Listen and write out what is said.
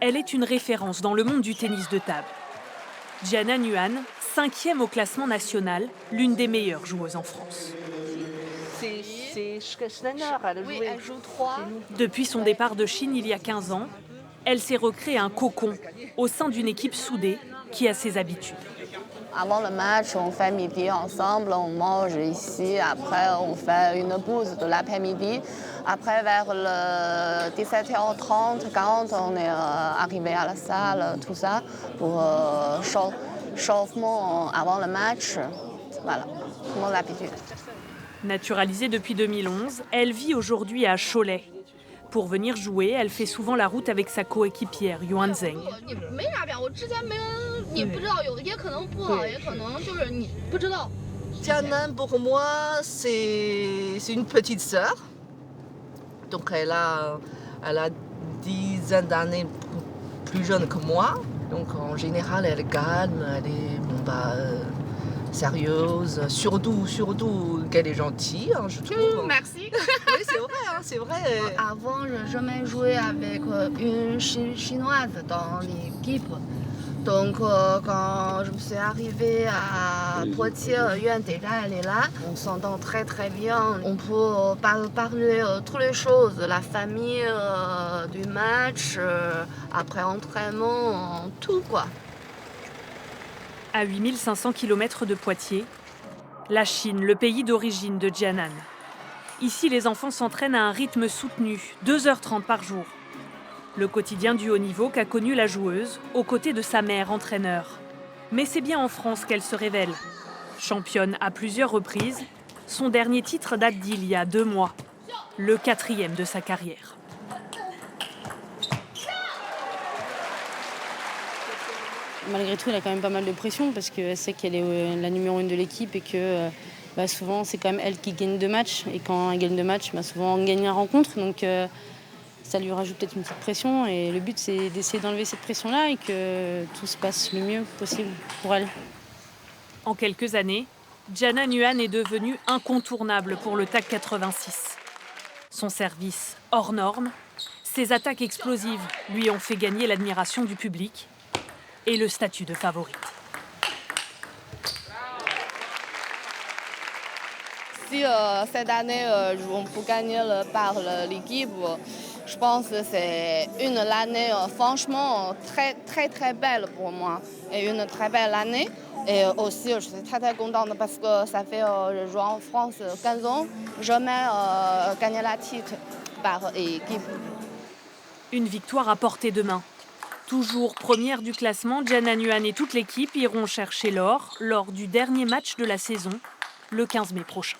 Elle est une référence dans le monde du tennis de table. Gianna Nguyen, 5e au classement national, l'une des meilleures joueuses en France. C'est Schneider, elle a joué. Oui, elle joue 3. Depuis son départ de Chine il y a 15 ans, elle s'est recréé un cocon au sein d'une équipe soudée qui a ses habitudes. Avant le match, on fait midi ensemble, on mange ici. Après, on fait une pause de l'après-midi. Après, vers le 17h30, 40, on est arrivé à la salle, tout ça, pour chauffement avant le match. Voilà, comme l'habitude. Naturalisée depuis 2011, elle vit aujourd'hui à Cholet. Pour venir jouer, elle fait souvent la route avec sa coéquipière Yuan Zheng. Tianan, pour moi, c'est une petite sœur. Donc elle a 10 d'années plus jeune que moi. Donc en général, elle est calme, elle est sérieuse. Surtout qu'elle est gentille, hein, je trouve. Merci. Oui, c'est vrai, hein, c'est vrai. Avant, je jamais joué avec une chinoise dans l'équipe. Donc, quand je me suis arrivée à Poitiers, Yuan déjà elle est là. On s'entend très très bien. On peut parler toutes les choses, de la famille, du match, après entraînement, tout quoi. À 8500 km de Poitiers, la Chine, le pays d'origine de Jianan. Ici, les enfants s'entraînent à un rythme soutenu, 2h30 par jour. Le quotidien du haut niveau qu'a connu la joueuse, aux côtés de sa mère, entraîneur. Mais c'est bien en France qu'elle se révèle. Championne à plusieurs reprises, son dernier titre date d'il y a 2 mois, le 4e de sa carrière. Malgré tout, elle a quand même pas mal de pression parce qu'elle sait qu'elle est la numéro 1 de l'équipe et que souvent c'est quand même elle qui gagne 2 matchs. Et quand elle gagne 2 matchs, souvent on gagne la rencontre. Donc ça lui rajoute peut-être une petite pression. Et le but, c'est d'essayer d'enlever cette pression-là et que tout se passe le mieux possible pour elle. En quelques années, Gianna Nguyen est devenue incontournable pour le TAC 86. Son service hors norme, ses attaques explosives lui ont fait gagner l'admiration du public et le statut de favorite. Si cette année on peut gagner par l'équipe, je pense que c'est une année franchement très très très belle pour moi et une très belle année. Et aussi je suis très très contente parce que ça fait je joue en France 15 ans, jamais gagné la titre par équipe. Une victoire à portée de main. Toujours première du classement, Gianna Nguyen et toute l'équipe iront chercher l'or lors du dernier match de la saison, le 15 mai prochain.